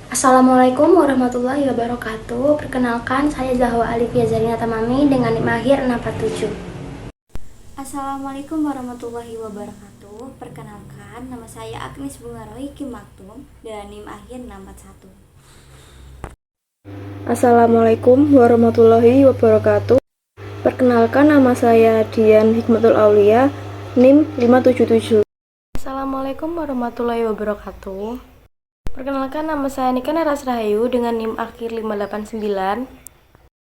Assalamualaikum warahmatullahi wabarakatuh. Perkenalkan, saya Zahwa Alifia Zarina Tamami dengan NIM akhir 647. Assalamualaikum warahmatullahi wabarakatuh. Perkenalkan, nama saya Agnes Bunga Roy Kim Maktum dan NIM akhir 641. Assalamualaikum warahmatullahi wabarakatuh. Perkenalkan, nama saya Dian Hikmatul Aulia, NIM 577. Assalamualaikum warahmatullahi wabarakatuh. Perkenalkan, nama saya Nika Neras Rahayu dengan NIM akhir 589.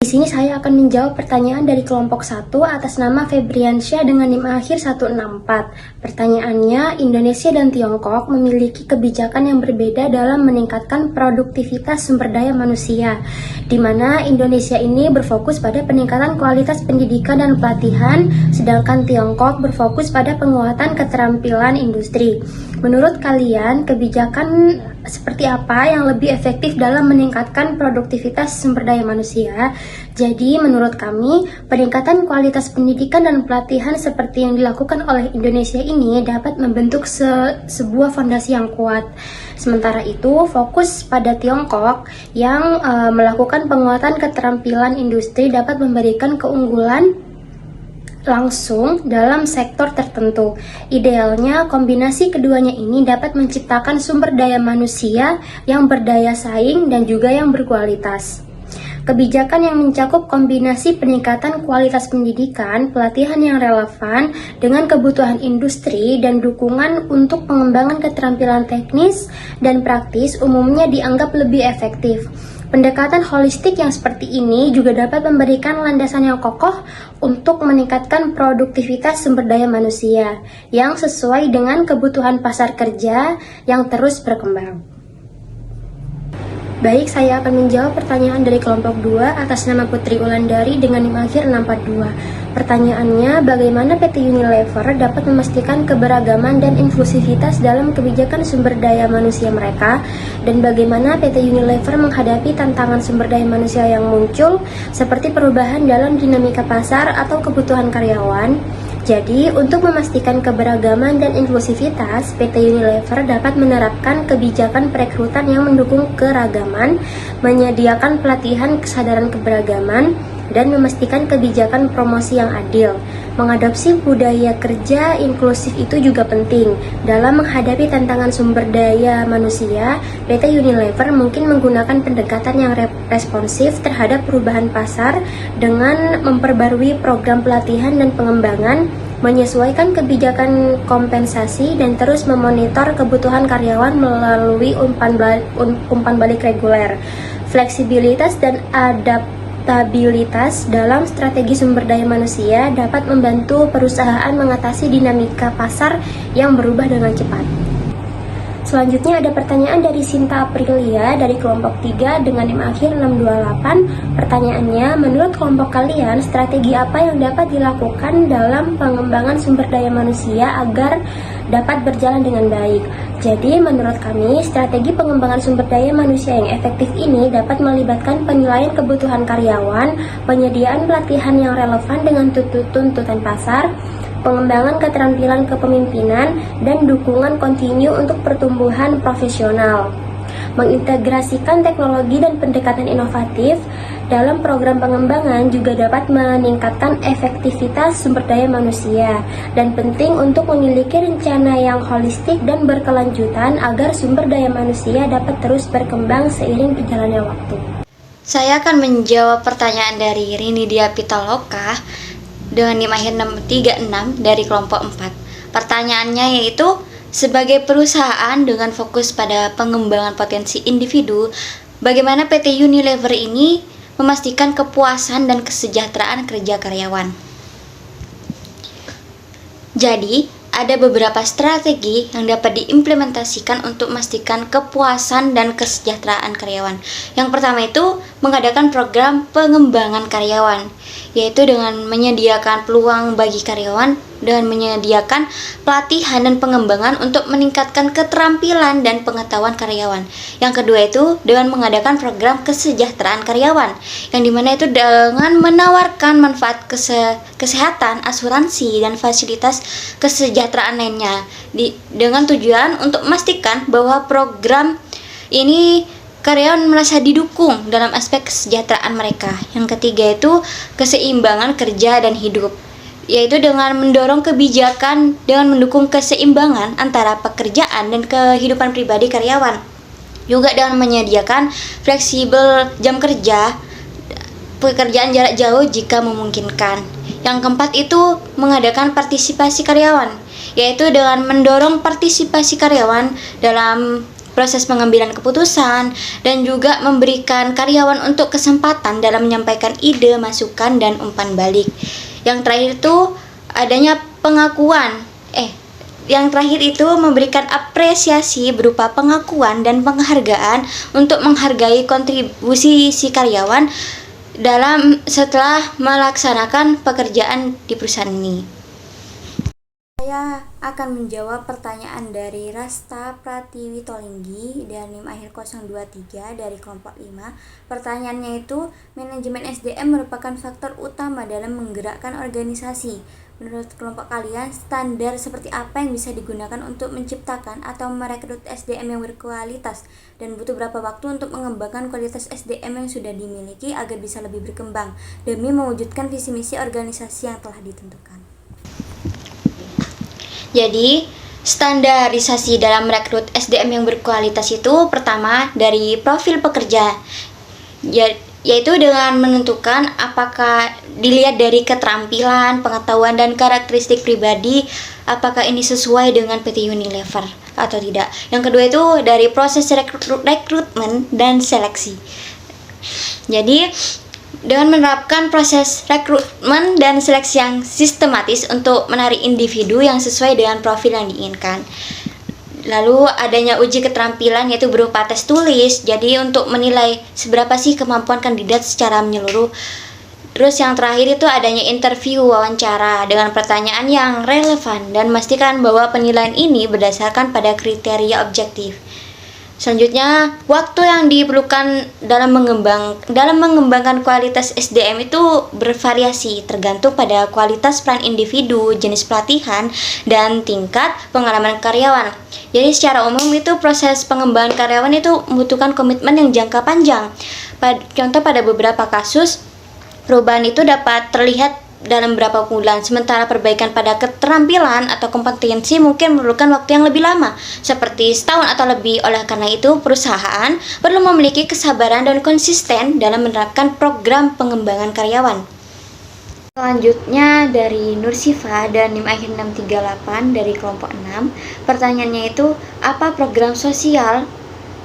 Di sini saya akan menjawab pertanyaan dari kelompok 1 atas nama Febriansyah dengan NIM akhir 164. Pertanyaannya, Indonesia dan Tiongkok memiliki kebijakan yang berbeda dalam meningkatkan produktivitas sumber daya manusia, di mana Indonesia ini berfokus pada peningkatan kualitas pendidikan dan pelatihan, sedangkan Tiongkok berfokus pada penguatan keterampilan industri. Menurut kalian, kebijakan seperti apa yang lebih efektif dalam meningkatkan produktivitas sumber daya manusia? Jadi, menurut kami, peningkatan kualitas pendidikan dan pelatihan seperti yang dilakukan oleh Indonesia ini dapat membentuk sebuah fondasi yang kuat. Sementara itu, fokus pada Tiongkok yang melakukan penguatan keterampilan industri dapat memberikan keunggulan langsung dalam sektor tertentu. Idealnya, kombinasi keduanya ini dapat menciptakan sumber daya manusia yang berdaya saing dan juga yang berkualitas. Kebijakan yang mencakup kombinasi peningkatan kualitas pendidikan, pelatihan yang relevan dengan kebutuhan industri, dan dukungan untuk pengembangan keterampilan teknis dan praktis umumnya dianggap lebih efektif. Pendekatan holistik yang seperti ini juga dapat memberikan landasan yang kokoh untuk meningkatkan produktivitas sumber daya manusia yang sesuai dengan kebutuhan pasar kerja yang terus berkembang. Baik, saya akan menjawab pertanyaan dari kelompok 2 atas nama Putri Ulandari dengan NIM akhir 642. Pertanyaannya, bagaimana PT Unilever dapat memastikan keberagaman dan inklusivitas dalam kebijakan sumber daya manusia mereka, dan bagaimana PT Unilever menghadapi tantangan sumber daya manusia yang muncul seperti perubahan dalam dinamika pasar atau kebutuhan karyawan? Jadi, untuk memastikan keberagaman dan inklusivitas, PT Unilever dapat menerapkan kebijakan perekrutan yang mendukung keragaman, menyediakan pelatihan kesadaran keberagaman, dan memastikan kebijakan promosi yang adil. Mengadopsi budaya kerja inklusif itu juga penting. Dalam menghadapi tantangan sumber daya manusia, PT Unilever mungkin menggunakan pendekatan yang responsif terhadap perubahan pasar dengan memperbarui program pelatihan dan pengembangan, menyesuaikan kebijakan kompensasi, dan terus memonitor kebutuhan karyawan melalui umpan balik reguler. Fleksibilitas dan adaptabilitas dalam strategi sumber daya manusia dapat membantu perusahaan mengatasi dinamika pasar yang berubah dengan cepat. Selanjutnya ada pertanyaan dari Sinta Aprilia dari kelompok 3 dengan NIM akhir 628. Pertanyaannya, menurut kelompok kalian, strategi apa yang dapat dilakukan dalam pengembangan sumber daya manusia agar dapat berjalan dengan baik? Jadi, menurut kami, strategi pengembangan sumber daya manusia yang efektif ini dapat melibatkan penilaian kebutuhan karyawan, penyediaan pelatihan yang relevan dengan tuntutan pasar, pengembangan keterampilan kepemimpinan, dan dukungan kontinu untuk pertumbuhan profesional. Mengintegrasikan teknologi dan pendekatan inovatif dalam program pengembangan juga dapat meningkatkan efektivitas sumber daya manusia, dan penting untuk memiliki rencana yang holistik dan berkelanjutan agar sumber daya manusia dapat terus berkembang seiring berjalannya waktu. Saya akan menjawab pertanyaan dari Rinidia Pitaloka dengan NIM akhir 636 dari kelompok 4. Pertanyaannya yaitu, sebagai perusahaan dengan fokus pada pengembangan potensi individu, bagaimana PT Unilever ini memastikan kepuasan dan kesejahteraan kerja karyawan? Jadi, ada beberapa strategi yang dapat diimplementasikan untuk memastikan kepuasan dan kesejahteraan karyawan. Yang pertama itu, mengadakan program pengembangan karyawan, yaitu dengan menyediakan peluang bagi karyawan dengan menyediakan pelatihan dan pengembangan untuk meningkatkan keterampilan dan pengetahuan karyawan. Yang kedua itu dengan mengadakan program kesejahteraan karyawan, yang dimana itu dengan menawarkan manfaat kesehatan, asuransi, dan fasilitas kesejahteraan lainnya dengan tujuan untuk memastikan bahwa program ini karyawan merasa didukung dalam aspek kesejahteraan mereka. Yang ketiga itu keseimbangan kerja dan hidup, yaitu dengan mendorong kebijakan dengan mendukung keseimbangan antara pekerjaan dan kehidupan pribadi karyawan. Juga dengan menyediakan fleksibel jam kerja, pekerjaan jarak jauh jika memungkinkan. Yang keempat itu mengadakan partisipasi karyawan, yaitu dengan mendorong partisipasi karyawan dalam proses pengambilan keputusan dan juga memberikan karyawan untuk kesempatan dalam menyampaikan ide, masukan, dan umpan balik. Yang terakhir itu adanya pengakuan. Yang terakhir itu memberikan apresiasi berupa pengakuan dan penghargaan untuk menghargai kontribusi si karyawan setelah melaksanakan pekerjaan di perusahaan ini. Saya akan menjawab pertanyaan dari Rasta Pratiwi Tolinggi dan NIM akhir 023 dari kelompok 5. Pertanyaannya itu, manajemen SDM merupakan faktor utama dalam menggerakkan organisasi. Menurut kelompok kalian, standar seperti apa yang bisa digunakan untuk menciptakan atau merekrut SDM yang berkualitas, dan butuh berapa waktu untuk mengembangkan kualitas SDM yang sudah dimiliki agar bisa lebih berkembang demi mewujudkan visi misi organisasi yang telah ditentukan? Jadi, standarisasi dalam merekrut SDM yang berkualitas itu pertama dari profil pekerja, yaitu dengan menentukan apakah dilihat dari keterampilan, pengetahuan, dan karakteristik pribadi, apakah ini sesuai dengan PT Unilever atau tidak. Yang kedua itu dari proses rekrutmen dan seleksi. Jadi, dengan menerapkan proses rekrutmen dan seleksi yang sistematis untuk menarik individu yang sesuai dengan profil yang diinginkan. Lalu adanya uji keterampilan yaitu berupa tes tulis, jadi untuk menilai seberapa sih kemampuan kandidat secara menyeluruh. Terus yang terakhir itu adanya interview wawancara dengan pertanyaan yang relevan dan memastikan bahwa penilaian ini berdasarkan pada kriteria objektif. Selanjutnya, waktu yang diperlukan dalam mengembangkan kualitas SDM itu bervariasi tergantung pada kualitas peran individu, jenis pelatihan, dan tingkat pengalaman karyawan. Jadi secara umum itu proses pengembangan karyawan itu membutuhkan komitmen yang jangka panjang. Contoh pada beberapa kasus, perubahan itu dapat terlihat dalam beberapa bulan, sementara perbaikan pada keterampilan atau kompetensi mungkin memerlukan waktu yang lebih lama, seperti setahun atau lebih. Oleh karena itu, perusahaan perlu memiliki kesabaran dan konsisten dalam menerapkan program pengembangan karyawan. Selanjutnya dari Nursifa dan NIM akhir 638 dari kelompok 6. Pertanyaannya itu, apa program sosial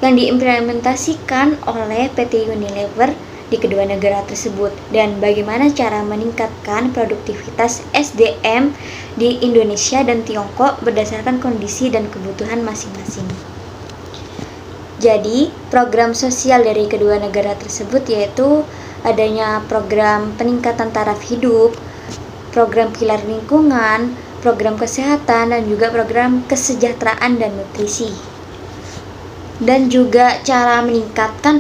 yang diimplementasikan oleh PT Unilever di kedua negara tersebut, dan bagaimana cara meningkatkan produktivitas SDM di Indonesia dan Tiongkok berdasarkan kondisi dan kebutuhan masing-masing. Jadi, program sosial dari kedua negara tersebut yaitu adanya program peningkatan taraf hidup, program pilar lingkungan, program kesehatan, dan juga program kesejahteraan dan nutrisi. Dan juga cara meningkatkan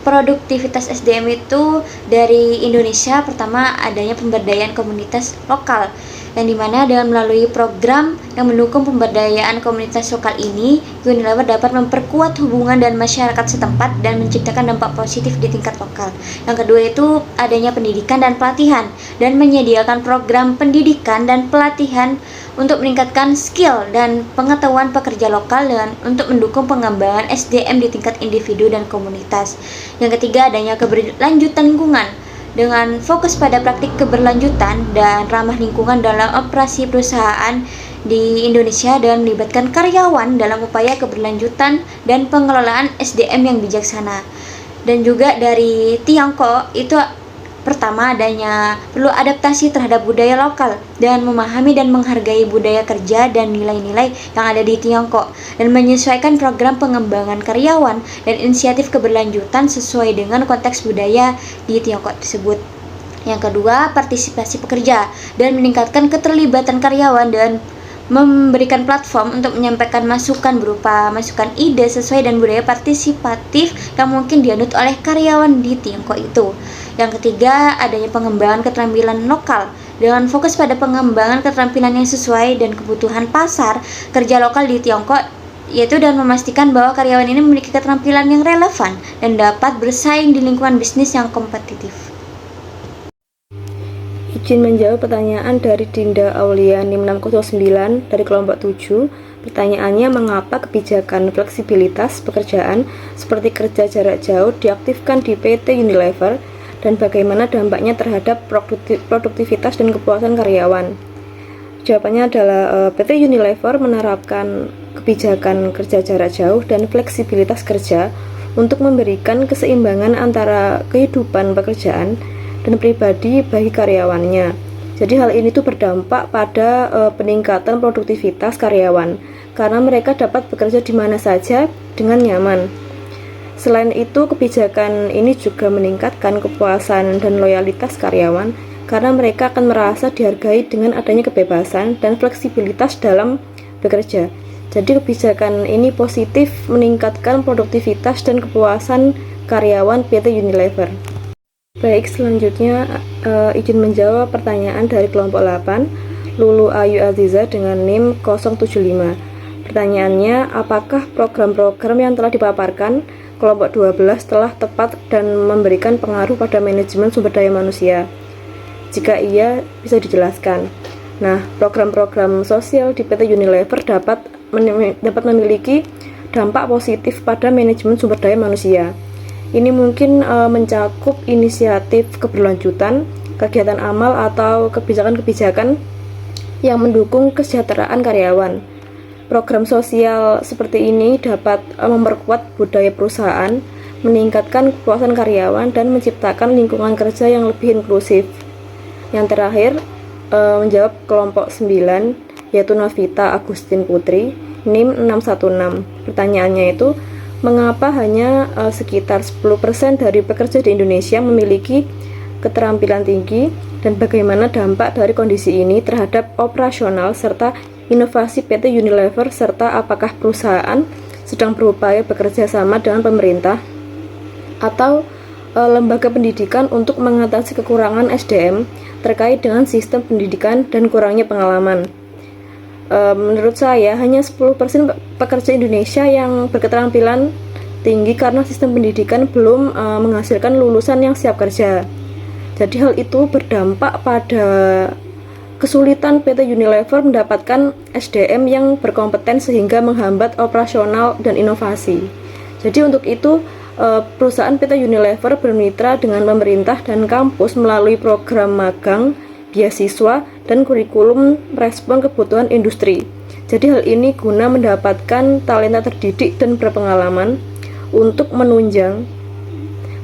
produktivitas SDM itu dari Indonesia, pertama adanya pemberdayaan komunitas lokal, yang dimana dengan melalui program yang mendukung pemberdayaan komunitas lokal ini, Unilever dapat memperkuat hubungan dan masyarakat setempat dan menciptakan dampak positif di tingkat lokal. Yang kedua itu adanya pendidikan dan pelatihan, dan menyediakan program pendidikan dan pelatihan untuk meningkatkan skill dan pengetahuan pekerja lokal dan untuk mendukung pengembangan SDM di tingkat individu dan komunitas. Yang ketiga adanya keberlanjutan lingkungan dengan fokus pada praktik keberlanjutan dan ramah lingkungan dalam operasi perusahaan di Indonesia dan melibatkan karyawan dalam upaya keberlanjutan dan pengelolaan SDM yang bijaksana. Dan juga dari Tiongkok itu pertama adanya perlu adaptasi terhadap budaya lokal dan memahami dan menghargai budaya kerja dan nilai-nilai yang ada di Tiongkok, dan menyesuaikan program pengembangan karyawan dan inisiatif keberlanjutan sesuai dengan konteks budaya di Tiongkok tersebut. Yang kedua, partisipasi pekerja dan meningkatkan keterlibatan karyawan dan memberikan platform untuk menyampaikan masukan berupa masukan ide sesuai dan budaya partisipatif yang mungkin dianut oleh karyawan di Tiongkok itu. Yang ketiga, adanya pengembangan keterampilan lokal dengan fokus pada pengembangan keterampilan yang sesuai dan kebutuhan pasar kerja lokal di Tiongkok yaitu dan memastikan bahwa karyawan ini memiliki keterampilan yang relevan dan dapat bersaing di lingkungan bisnis yang kompetitif. Izin menjawab pertanyaan dari Dinda Aulia NIM 609 dari kelompok 7. Pertanyaannya, mengapa kebijakan fleksibilitas pekerjaan seperti kerja jarak jauh diaktifkan di PT Unilever dan bagaimana dampaknya terhadap produktivitas dan kepuasan karyawan? Jawabannya adalah PT Unilever menerapkan kebijakan kerja jarak jauh dan fleksibilitas kerja untuk memberikan keseimbangan antara kehidupan pekerjaan dan pribadi bagi karyawannya. Jadi hal ini tuh berdampak pada peningkatan produktivitas karyawan karena mereka dapat bekerja di mana saja dengan nyaman. Selain itu, kebijakan ini juga meningkatkan kepuasan dan loyalitas karyawan karena mereka akan merasa dihargai dengan adanya kebebasan dan fleksibilitas dalam bekerja. Jadi kebijakan ini positif meningkatkan produktivitas dan kepuasan karyawan PT Unilever. Baik, selanjutnya izin menjawab pertanyaan dari kelompok 8, Lulu Ayu Aziza dengan NIM 075. Pertanyaannya, apakah program-program yang telah dipaparkan kelompok 12 telah tepat dan memberikan pengaruh pada manajemen sumber daya manusia? Jika iya, bisa dijelaskan. Nah, program-program sosial di PT Unilever dapat memiliki dampak positif pada manajemen sumber daya manusia. Ini mungkin mencakup inisiatif keberlanjutan, kegiatan amal, atau kebijakan-kebijakan yang mendukung kesejahteraan karyawan. Program sosial seperti ini dapat memperkuat budaya perusahaan, meningkatkan kepuasan karyawan, dan menciptakan lingkungan kerja yang lebih inklusif. Yang terakhir, menjawab kelompok 9, yaitu Novita Agustin Putri, NIM 616. Pertanyaannya itu, mengapa hanya sekitar 10% dari pekerja di Indonesia memiliki keterampilan tinggi, dan bagaimana dampak dari kondisi ini terhadap operasional serta inovasi PT Unilever, serta apakah perusahaan sedang berupaya bekerja sama dengan pemerintah atau lembaga pendidikan untuk mengatasi kekurangan SDM terkait dengan sistem pendidikan dan kurangnya pengalaman. Menurut saya, hanya 10% pekerja Indonesia yang berketerampilan tinggi karena sistem pendidikan belum menghasilkan lulusan yang siap kerja. Jadi hal itu berdampak pada kesulitan PT Unilever mendapatkan SDM yang berkompeten sehingga menghambat operasional dan inovasi. Jadi untuk itu, perusahaan PT Unilever bermitra dengan pemerintah dan kampus melalui program magang, beasiswa, dan kurikulum respon kebutuhan industri. Jadi hal ini guna mendapatkan talenta terdidik dan berpengalaman untuk menunjang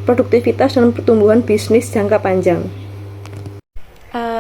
produktivitas dan pertumbuhan bisnis jangka panjang.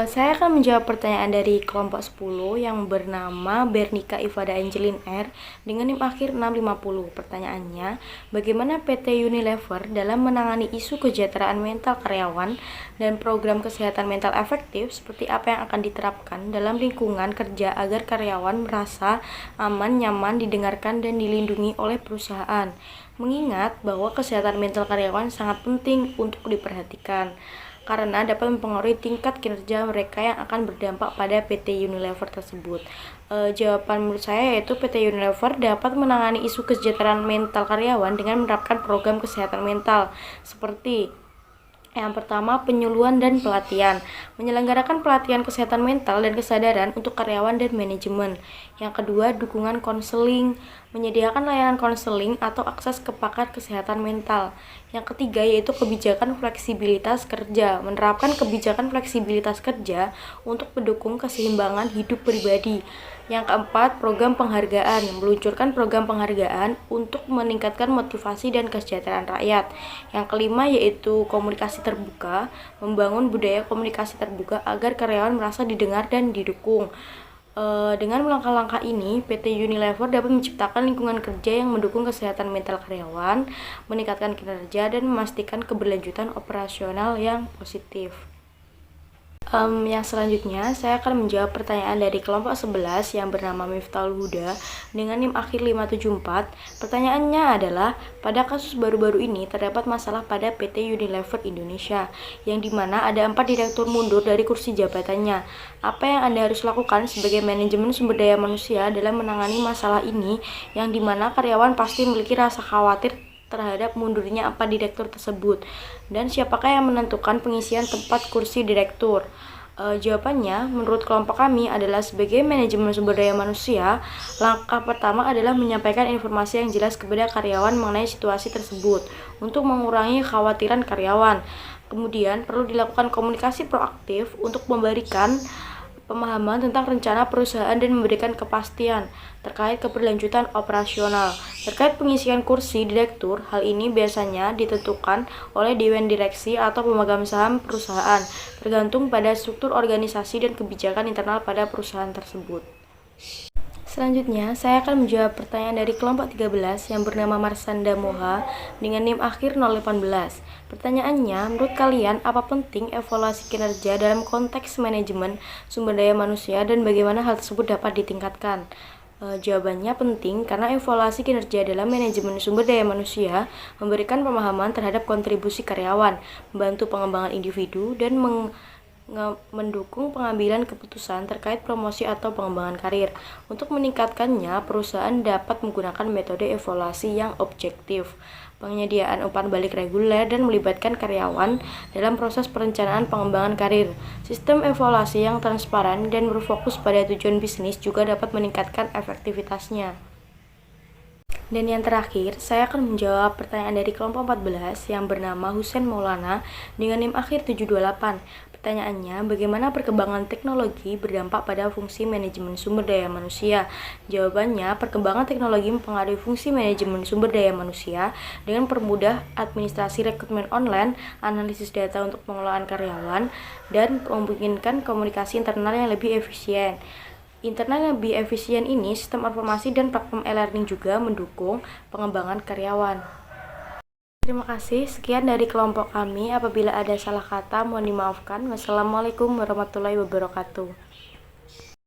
Saya akan menjawab pertanyaan dari kelompok 10 yang bernama Bernika Ifada Angelin R dengan NIM akhir 650. Pertanyaannya, bagaimana PT Unilever dalam menangani isu kesejahteraan mental karyawan dan program kesehatan mental efektif, seperti apa yang akan diterapkan dalam lingkungan kerja agar karyawan merasa aman, nyaman, didengarkan, dan dilindungi oleh perusahaan, mengingat bahwa kesehatan mental karyawan sangat penting untuk diperhatikan karena dapat mempengaruhi tingkat kinerja mereka yang akan berdampak pada PT Unilever tersebut. Jawaban menurut saya yaitu PT Unilever dapat menangani isu kesejahteraan mental karyawan dengan menerapkan program kesehatan mental seperti yang pertama, penyuluhan dan pelatihan. Menyelenggarakan pelatihan kesehatan mental dan kesadaran untuk karyawan dan manajemen. Yang kedua, dukungan konseling. Menyediakan layanan konseling atau akses ke pakar kesehatan mental. Yang ketiga, yaitu kebijakan fleksibilitas kerja. Menerapkan kebijakan fleksibilitas kerja untuk mendukung keseimbangan hidup pribadi. Yang keempat, program penghargaan. Meluncurkan program penghargaan untuk meningkatkan motivasi dan kesejahteraan rakyat. Yang kelima, yaitu komunikasi terbuka. Membangun budaya komunikasi terbuka agar karyawan merasa didengar dan didukung. Dengan langkah-langkah ini, PT Unilever dapat menciptakan lingkungan kerja yang mendukung kesehatan mental karyawan, meningkatkan kinerja, dan memastikan keberlanjutan operasional yang positif. Yang selanjutnya, saya akan menjawab pertanyaan dari kelompok 11 yang bernama Miftahul Huda dengan NIM akhir 574. Pertanyaannya adalah, pada kasus baru-baru ini terdapat masalah pada PT Unilever Indonesia, yang dimana ada 4 direktur mundur dari kursi jabatannya. Apa yang Anda harus lakukan sebagai manajemen sumber daya manusia dalam menangani masalah ini, yang dimana karyawan pasti memiliki rasa khawatir terhadap mundurnya 4 direktur tersebut, dan siapakah yang menentukan pengisian tempat kursi direktur? Jawabannya, menurut kelompok kami adalah sebagai manajemen sumber daya manusia, langkah pertama adalah menyampaikan informasi yang jelas kepada karyawan mengenai situasi tersebut untuk mengurangi kekhawatiran karyawan. Kemudian, perlu dilakukan komunikasi proaktif untuk memberikan pemahaman tentang rencana perusahaan dan memberikan kepastian terkait keberlanjutan operasional. Terkait pengisian kursi direktur, hal ini biasanya ditentukan oleh dewan direksi atau pemegang saham perusahaan, tergantung pada struktur organisasi dan kebijakan internal pada perusahaan tersebut. Selanjutnya, saya akan menjawab pertanyaan dari kelompok 13 yang bernama Marsanda Moha dengan NIM akhir 018. Pertanyaannya, menurut kalian apa penting evaluasi kinerja dalam konteks manajemen sumber daya manusia dan bagaimana hal tersebut dapat ditingkatkan? Jawabannya penting karena evaluasi kinerja dalam manajemen sumber daya manusia memberikan pemahaman terhadap kontribusi karyawan, membantu pengembangan individu, dan mendukung pengambilan keputusan terkait promosi atau pengembangan karir. Untuk meningkatkannya, perusahaan dapat menggunakan metode evaluasi yang objektif, penyediaan umpan balik reguler, dan melibatkan karyawan dalam proses perencanaan pengembangan karir. Sistem evaluasi yang transparan dan berfokus pada tujuan bisnis juga dapat meningkatkan efektivitasnya. Dan yang terakhir, saya akan menjawab pertanyaan dari kelompok 14 yang bernama Husain Maulana dengan NIM akhir 728. Pertanyaannya, bagaimana perkembangan teknologi berdampak pada fungsi manajemen sumber daya manusia? Jawabannya, perkembangan teknologi mempengaruhi fungsi manajemen sumber daya manusia dengan permudah administrasi rekrutmen online, analisis data untuk pengelolaan karyawan, dan memungkinkan komunikasi internal yang lebih efisien. Internal yang lebih efisien ini, sistem informasi dan platform e-learning juga mendukung pengembangan karyawan. Terima kasih, sekian dari kelompok kami. Apabila ada salah kata, mohon dimaafkan. Wassalamualaikum warahmatullahi wabarakatuh.